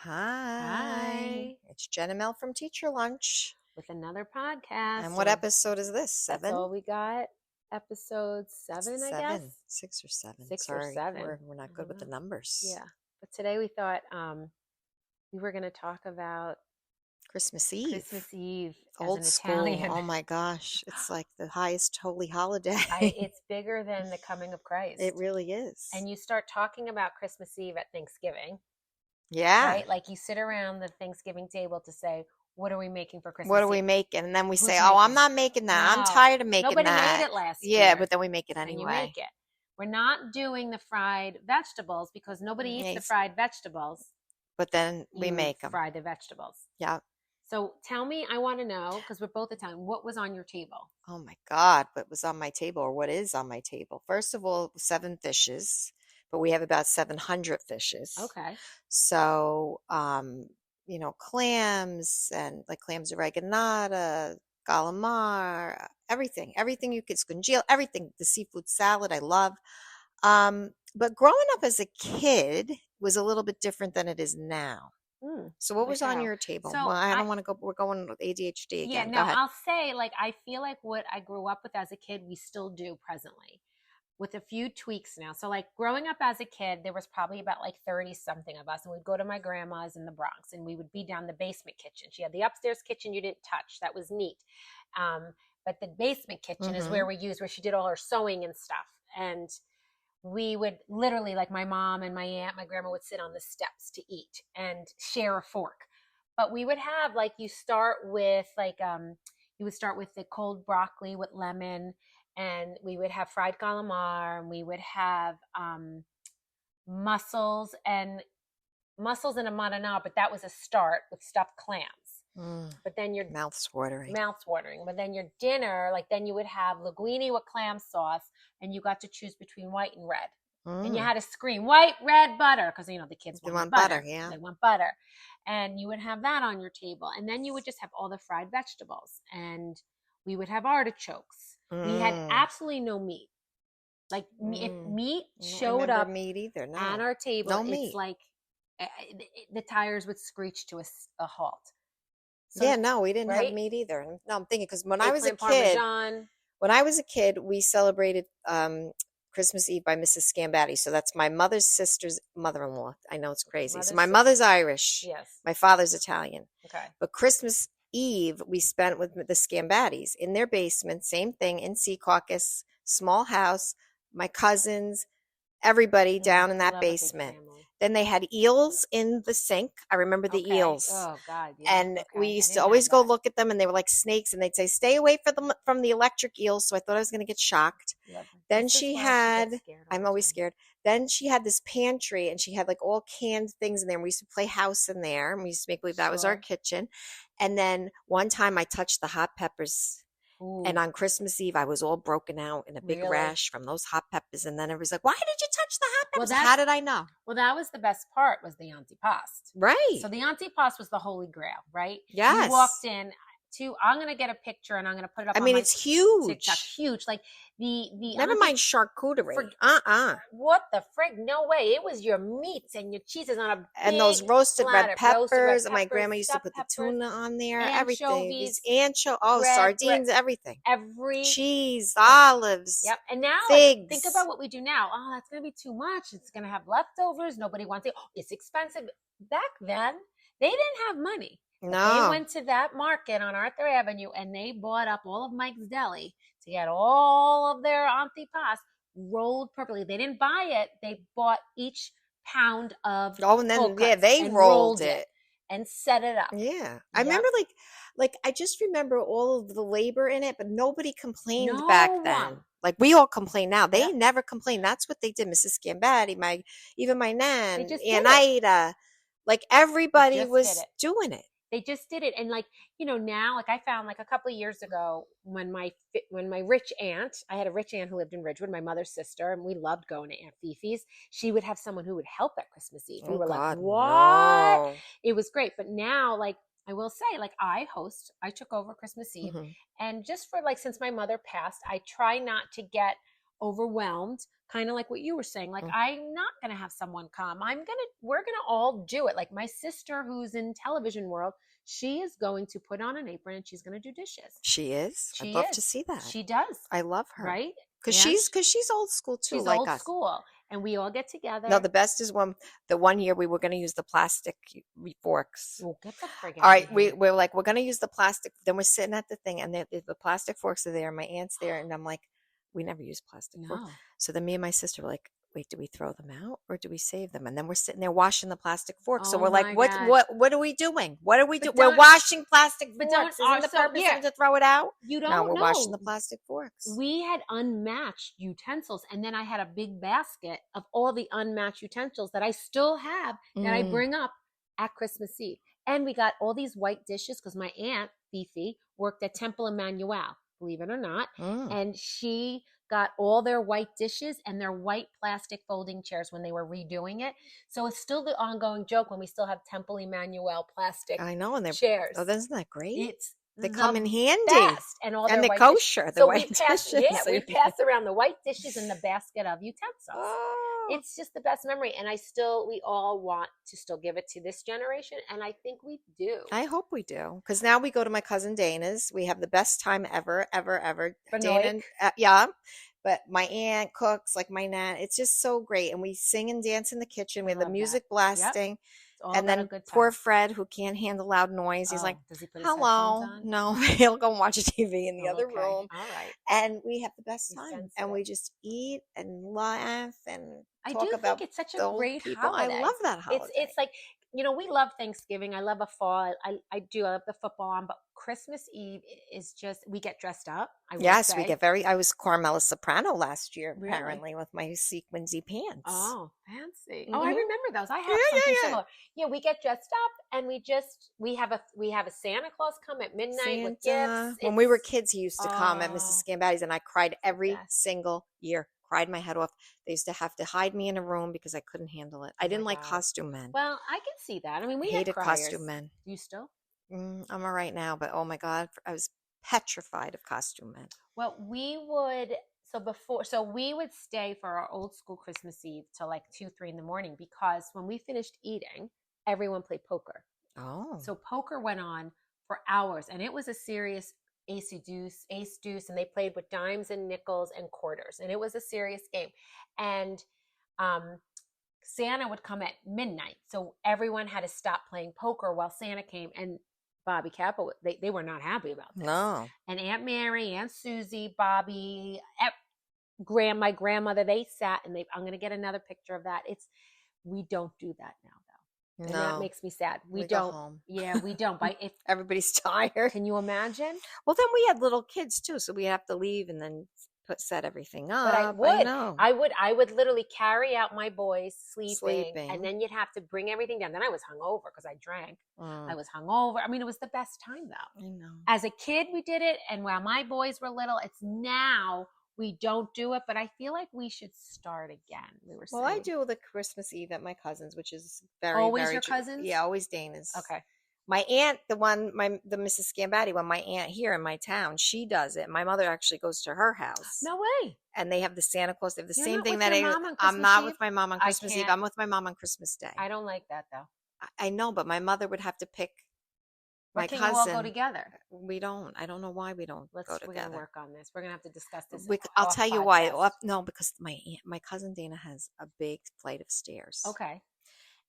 Hi. Hi. It's Jenn and Mel from Teacher Lunch. With another podcast. And what episode is this? That's 7? all we got. Episode 7, I guess. 6 or 7. 6 or Sorry, 7. we're not good with the numbers. Yeah. But today we thought we were going to talk about Christmas Eve. Christmas Eve as Old an school. Italian. Oh my gosh. It's like the highest holy holiday. It's bigger than the coming of Christ. It really is. And you start talking about Christmas Eve at Thanksgiving. Yeah. Right? Like you sit around the Thanksgiving table to say, what are we making for Christmas What are Eve? we making? And then we say, making? I'm not making that. No. I'm tired of making Nobody that. made it last year. Yeah, but then we make it anyway. And you make it. We're not doing the fried vegetables because nobody eats the fried vegetables. But then we make them. Fry the vegetables. Yeah. So tell me, I want to know, because we're both Italian, what was on your table? Oh my God, what was on my table, or what is on my table? First of all, 7 fishes, but we have about 700 fishes. Okay. So, clams and like clams oreganata, calamar, everything you could, scungil, everything, the seafood salad I love. But growing up as a kid was a little bit different than it is now. So what was on your table? So well, I don't want to go. We're going with ADHD again. Yeah, Go no, ahead. I'll say, I feel like what I grew up with as a kid, we still do presently, with a few tweaks now. So, growing up as a kid, there was probably about 30-something of us, and we'd go to my grandma's in the Bronx, and we would be down the basement kitchen. She had the upstairs kitchen you didn't touch. That was neat. But the basement kitchen is where she did all her sewing and stuff. And we would literally, my mom and my aunt, my grandma would sit on the steps to eat and share a fork. But we would have, you start with, you would start with the cold broccoli with lemon, and we would have fried calamar, and we would have mussels and a marinara, but that was a start with stuffed clams. But then your mouth's watering. But then your dinner, then you would have linguine with clam sauce, and you got to choose between white and red. And you had to scream white, red, butter, because the kids want butter. Yeah, they want butter, and you would have that on your table, and then you would just have all the fried vegetables, and we would have artichokes. We had absolutely no meat. If meat showed up meat either. No. on our table, no it's meat. The tires would screech to a halt. So, yeah, no, we didn't have meat either. No, I'm thinking because when I was a kid, we celebrated Christmas Eve by Mrs. Scambatti. So that's my mother's sister's mother-in-law. I know it's crazy. So my mother's Irish. Yes. My father's Italian. Okay. But Christmas Eve we spent with the Scambattis in their basement. Same thing in Secaucus, small house. My cousins, everybody down in that basement. Then they had eels in the sink. I remember the eels. Oh, God. Yeah. And we used to always go look at them, and they were like snakes, and they'd say, stay away from the electric eels. So I thought I was going to get shocked. Then she had, I'm always scared. Then she had this pantry, and she had all canned things in there. And we used to play house in there. And we used to make believe that was our kitchen. And then one time I touched the hot peppers. Ooh. And on Christmas Eve, I was all broken out in a big rash from those hot peppers. And then it was like, why did you touch the hot peppers? How did I know? Well, that was the best part, was the antipasto. Right. So the antipasto was the holy grail, right? Yes. You walked in to, I'm going to get a picture and I'm going to put it up on it's huge. TikTok. Huge. The never mind charcuterie. What the frig? No way. It was your meats and your cheeses on a big and those roasted red peppers. And my grandma used to put the tuna on there. Anchovies, everything. Sardines, everything. Cheese, olives. Yep. And now figs. Think about what we do now. Oh, that's going to be too much. It's going to have leftovers. Nobody wants it. Oh, it's expensive. Back then, they didn't have money. No. They went to that market on Arthur Avenue and they bought up all of Mike's Deli to get all of their antipasto rolled properly. They didn't buy it. They bought each pound of and then they rolled it and set it up. Yeah. I remember I just remember all of the labor in it, but nobody complained back then. We all complain now. They never complained. That's what they did. Mrs. Scambatti, even my nan, Aunt Ida, everybody was doing it. They just did it. And now, I found a couple of years ago when my rich aunt, I had a rich aunt who lived in Ridgewood, my mother's sister, and we loved going to Aunt Fifi's. She would have someone who would help at Christmas Eve. We were like, what? No. It was great. But now, I will say, I took over Christmas Eve. And just for since my mother passed, I try not to get overwhelmed, kind of like what you were saying. Like, I'm not going to have someone come. We're going to all do it. Like my sister who's in television world, she is going to put on an apron and she's going to do dishes. She is. I'd She love is. to see that. She does. I love her. Right? Because she's old school too, She's like old us. school. And we all get together. No, the best is the one year we were going to use the plastic forks. Well, get the friggin' all right, we're like, we're going to use the plastic. Then we're sitting at the thing, and the plastic forks are there. My aunt's there, and I'm like, we never use plastic forks. So then me and my sister were like, wait, do we throw them out or do we save them? And then we're sitting there washing the plastic forks. So we're like, what are we doing? What are we doing? We're washing plastic forks. Isn't the purpose to throw it out? You don't know. We're washing the plastic forks. We had unmatched utensils, and then I had a big basket of all the unmatched utensils that I still have that I bring up at Christmas Eve. And we got all these white dishes because my aunt, Fifi, worked at Temple Emmanuel, believe it or not. And she got all their white dishes and their white plastic folding chairs when they were redoing it. So it's still the ongoing joke when we still have Temple Emmanuel plastic chairs. Oh, isn't that great? They the come in handy. Best. And all and their the kosher, the white dishes. We pass around the white dishes and the basket of utensils. It's just the best memory. And we all want to still give it to this generation. And I think we do. I hope we do. Because now we go to my cousin Dana's. We have the best time ever, ever, ever. Dana, yeah. But my aunt cooks, like my nan. It's just so great. And we sing and dance in the kitchen. We have the music blasting. Yep. And then poor Fred, who can't handle loud noise, he's like, does he put hello. No, he'll go and watch a TV in the other room. All right. And we have the best time. And we just eat and laugh and talk about think it's such a great holiday. I love that holiday. It's like, we love Thanksgiving. I love a fall. I do. I love the football on. But Christmas Eve is just, we get dressed up. We get I was Carmela Soprano last year, apparently, with my sequincy pants. Oh, fancy. Oh, I remember those. I have something similar. Yeah, we get dressed up and we have a Santa Claus come at midnight with gifts. When we were kids, he used to come at Mrs. Scambatti's, and I cried every single year. Cried my head off. They used to have to hide me in a room because I couldn't handle it. I didn't like costume men. Well, I can see that. I mean, we hated costume men. You still? I'm all right now, but oh my God, I was petrified of costume men. Well, we would stay for our old school Christmas Eve till like 2-3 in the morning, because when we finished eating, everyone played poker. Oh. So poker went on for hours, and it was a serious ace deuce, and they played with dimes and nickels and quarters, and it was a serious game. And Santa would come at midnight, so everyone had to stop playing poker while Santa came. And Bobby Kappa, they were not happy about this. No. And Aunt Mary, Aunt Susie, Bobby, my grandmother, they sat, and I'm going to get another picture of that. We don't do that now. And that makes me sad. We don't. Go home. Yeah, we don't. But if everybody's tired, can you imagine? Well, then we had little kids too, so we have to leave and then set everything up. But I would literally carry out my boys sleeping, and then you'd have to bring everything down. Then I was hungover because I drank. I was hungover. I mean, it was the best time though. I know. As a kid, we did it, and while my boys were little, it's now. We don't do it, but I feel like we should start again. Well, I do the Christmas Eve at my cousin's, which is always your cousin's. Yeah, always Dana's. Okay. My aunt, the Mrs. Scambatti, my aunt here in my town, she does it. My mother actually goes to her house. No way. And they have the Santa Claus. They have the same thing that I'm not with my mom on Christmas Eve. I'm with my mom on Christmas Day. I don't like that though. I know, but my mother would have to pick. My cousin. You all go together? We don't. I don't know why we don't go together. We're going to work on this. We're going to have to discuss this. I'll tell you why. No, because my cousin Dana has a big flight of stairs. Okay.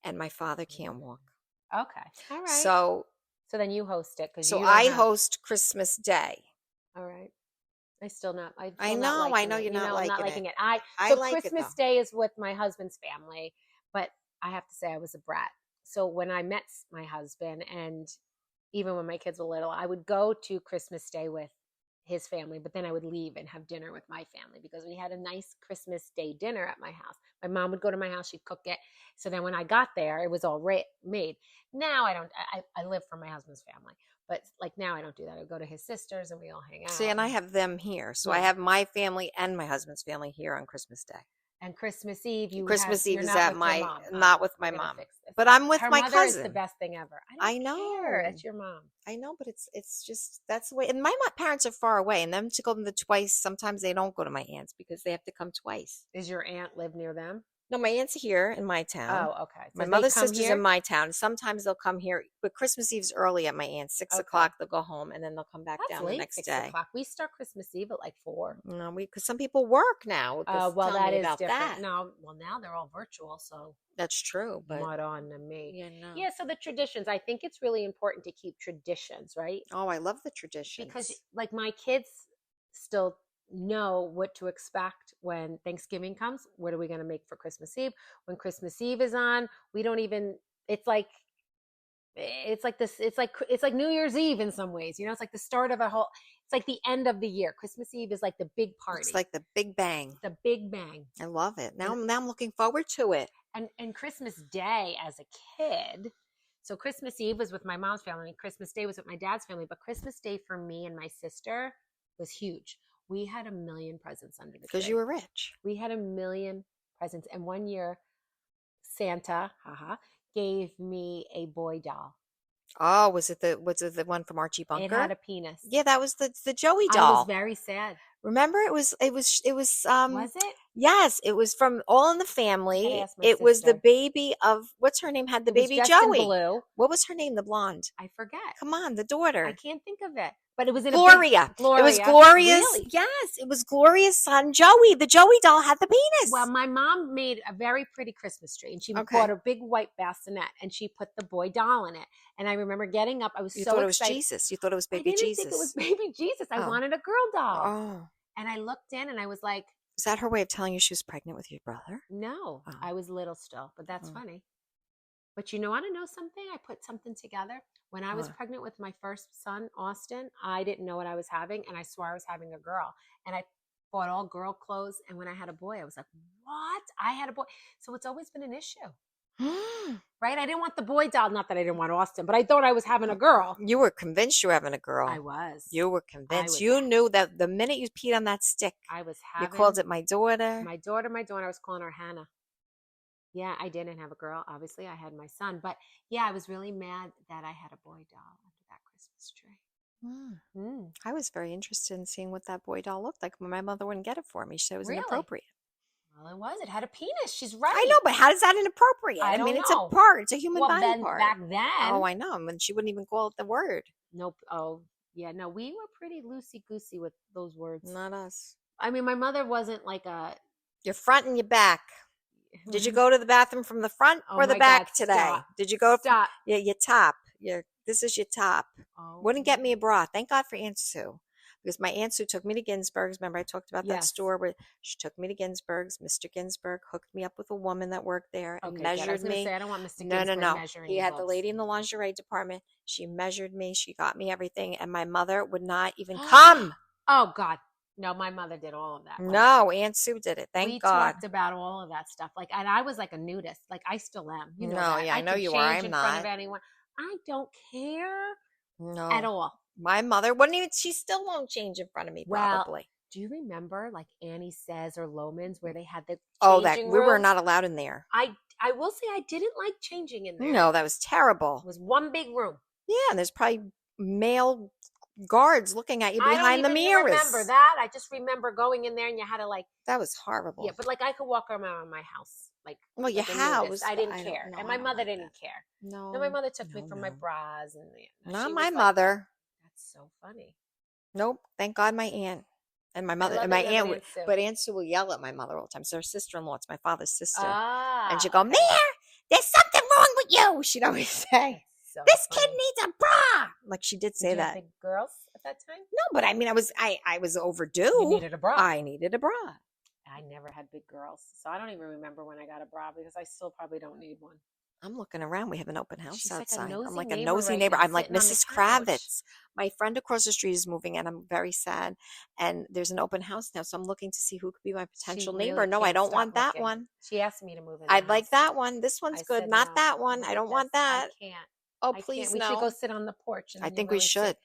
And my father can't walk. Okay. All right. So then you host it. I host Christmas Day. All right. I still not. I know you're not liking it. Christmas Day is with my husband's family, but I have to say I was a brat. So when I met my husband, and even when my kids were little, I would go to Christmas Day with his family, but then I would leave and have dinner with my family because we had a nice Christmas Day dinner at my house. My mom would go to my house, she'd cook it. So then when I got there, it was all made. Now I don't, I live for my husband's family, but like now I don't do that. I go to his sisters and we all hang out. See, and I have them here. So I have my family and my husband's family here on Christmas Day. And Christmas Eve, Christmas Eve you're is not at with my your mom. not with my We're gonna mom, fix this. but I'm with Her my mother is the cousin. best thing ever. I don't know. care. That's your mom. I know, but it's just that's the way. And my parents are far away, and them to go to the twice. Sometimes they don't go to my aunts because they have to come twice. Does your aunt live near them? No, my aunt's here in my town. Oh, okay. My So they mother's come sister's here? in my town. Sometimes they'll come here, but Christmas Eve's early at my aunt's. 6 Okay. o'clock they'll go home, and then they'll come back That's down late, the next 6 day. o'clock. We start Christmas Eve at like 4. No, because some people work now. Well, that is about different. that. No, well, now they're all virtual, so That's true, but mud on to me. yeah, no. Yeah, so the traditions. I think it's really important to keep traditions, right? Oh, I love the traditions Because like my kids still know what to expect when Thanksgiving comes. What are we going to make for Christmas Eve? When Christmas Eve is on, we don't even. It's like this. It's like New Year's Eve in some ways. You know, it's like the start of a whole. It's like the end of the year. Christmas Eve is like the big party. It's like the big bang. The big bang. I love it. Now I'm looking forward to it. And Christmas Day as a kid. So Christmas Eve was with my mom's family, and Christmas Day was with my dad's family. But Christmas Day for me and my sister was huge. We had 1 million presents under the tree. Because you were rich. We had 1 million presents. And one year, Santa, gave me a boy doll. Oh, was it the one from Archie Bunker? It had a penis. Yeah, that was the Joey doll. I was very sad. Remember, it was Was it? Yes, it was from All in the Family. It was the baby of what's her name had the baby Joey. In blue. What was her name? The blonde. I forget. Come on, the daughter. I can't think of it. But it was in Gloria. Gloria. It was Gloria's. Really? Yes, it was Gloria's son, Joey. The Joey doll had the penis. Well, my mom made a very pretty Christmas tree, and she bought a big white bassinet, and she put the boy doll in it. And I remember getting up. I was so excited. You thought it was Jesus. You thought it was baby Jesus. I didn't think it was baby Jesus. I wanted a girl doll. Oh. And I looked in, and I was like, "Is that her way of telling you she was pregnant with your brother?" No, I was little still, but that's funny. But you want to know something? I put something together. When I was pregnant with my first son, Austin, I didn't know what I was having, and I swore I was having a girl. And I bought all girl clothes, and when I had a boy, I was like, what? I had a boy. So it's always been an issue. Right? I didn't want the boy doll. Not that I didn't want Austin, but I thought I was having a girl. You were convinced you were having a girl. I was. You were convinced. You knew that the minute you peed on that stick, I was having. You called it my daughter. My daughter. I was calling her Hannah. Yeah, I didn't have a girl. Obviously, I had my son. But yeah, I was really mad that I had a boy doll under that Christmas tree. I was very interested in seeing what that boy doll looked like. My mother wouldn't get it for me. She said it was inappropriate. Well, it was. It had a penis. She's right. I know, but how is that inappropriate? I don't know. It's a part. It's a human body part. Back then. Oh, I know. And she wouldn't even call it the word. Nope. Oh, yeah. No, we were pretty loosey-goosey with those words. Not us. I mean, my mother wasn't like a... Your front and your back. Did you go to the bathroom from the front or the back today? Stop. Did you go? Stop. Yeah, your top. This is your top. Oh. Wouldn't get me a bra. Thank God for Aunt Sue. Because my Aunt Sue took me to Ginsburg's. Remember I talked about that store where she took me to Ginsburg's. Mr. Ginsburg hooked me up with a woman that worked there and measured me. Say, I don't want Mr. Ginsburg measuring He had the lady in the lingerie department. She measured me. She got me everything. And my mother would not even come. Oh, God. No, my mother did all of that. No, Aunt Sue did it. Thank God. We talked about all of that stuff. Like, and I was like a nudist. Like, I still am. You know that. I know you are. I'm in not. Front of anyone. I don't care at all. My mother wouldn't even. She still won't change in front of me. Probably. Do you remember like Annie Says or Loman's where they had the that we were not allowed in there. I will say I didn't like changing in there. No, that was terrible. It was one big room. Yeah, and there's probably male guards looking at you behind the mirrors. I don't remember that. I just remember going in there and you had to like. That was horrible. Yeah, but like I could walk around my house like. Well, your house. I didn't care, and my mother didn't care. No, my mother took me for my bras and. Not my mother. That's so funny. Nope. Thank God, my aunt and my mother and my aunt would. But Aunt Sue will yell at my mother all the time. So her sister-in-law, it's my father's sister, and she'd go, "Mare, there's something wrong with you." She'd always say. So this kid needs a bra. Like she did say that. Big girls at that time? No, but I mean, I was overdue. You needed a bra. I needed a bra. I never had big girls, so I don't even remember when I got a bra because I still probably don't need one. I'm looking around. We have an open house outside. I'm like a nosy neighbor. I'm like Mrs. Kravitz. My friend across the street is moving, and I'm very sad. And there's an open house now, so I'm looking to see who could be my potential neighbor. No, I don't want that one. She asked me to move in. I'd like that one. This one's good. Not that one. I don't want that. I can't. Oh, please, no. We should go sit on the porch. I think we should.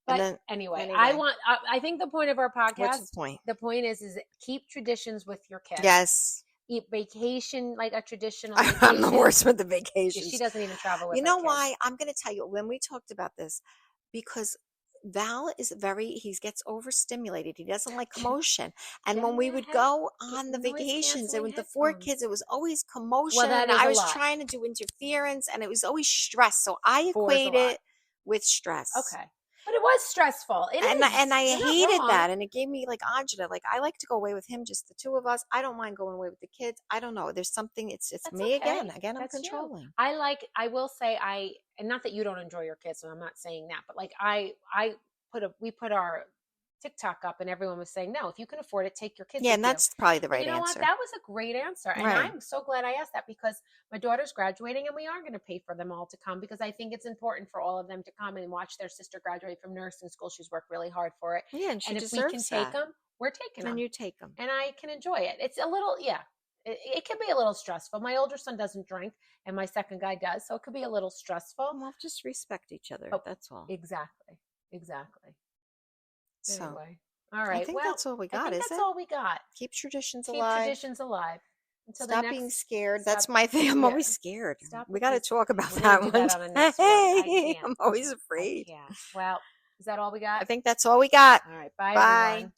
But anyway, I think the point of our podcast. What's the point? The point is keep traditions with your kids. Yes. vacation, like a traditional I'm vacation? the worst with the She vacations. doesn't even travel with You her know kids. why? I'm going to tell you when we talked about this, because Val is he gets overstimulated. He doesn't like commotion. And when we would go on the vacations and with the 4 kids, it was always commotion. Well, that and is I a was lot. trying to do interference and it was always stress. So I 4 is a equate lot. it with stress. Okay. But it was stressful. It And is. I You're not hated wrong. that. And it gave me like agita. Like I like to go away with him, just the 2 of us. I don't mind going away with the kids. I don't know. There's something, it's That's me okay. again. I'm That's you. controlling. I will say and not that you don't enjoy your kids, so I'm not saying that, but like we put our TikTok up and everyone was saying, no, if you can afford it, take your kids Yeah, with and that's probably the you. right And you know answer. what? That was a great answer. And Right. I'm so glad I asked that because my daughter's graduating and we are going to pay for them all to come because I think it's important for all of them to come and watch their sister graduate from nursing school. She's worked really hard for it. Yeah, and she if we deserves can take that. them, we're taking them. And you take them. And I can enjoy it. It's a little, it can be a little stressful. My older son doesn't drink and my second guy does. So it could be a little stressful. Well, just respect each other. That's all. Exactly. So, anyway. All right. I think that's all we got, I think is that's it? all we got. Keep traditions Keep alive. traditions alive. Until Stop the next, being scared. That's my thing. I'm always scared. We got to talk about that one. On the next one. I can't. I'm always afraid. Well, is that all we got? I think that's all we got. All right. Bye. Bye. Everyone.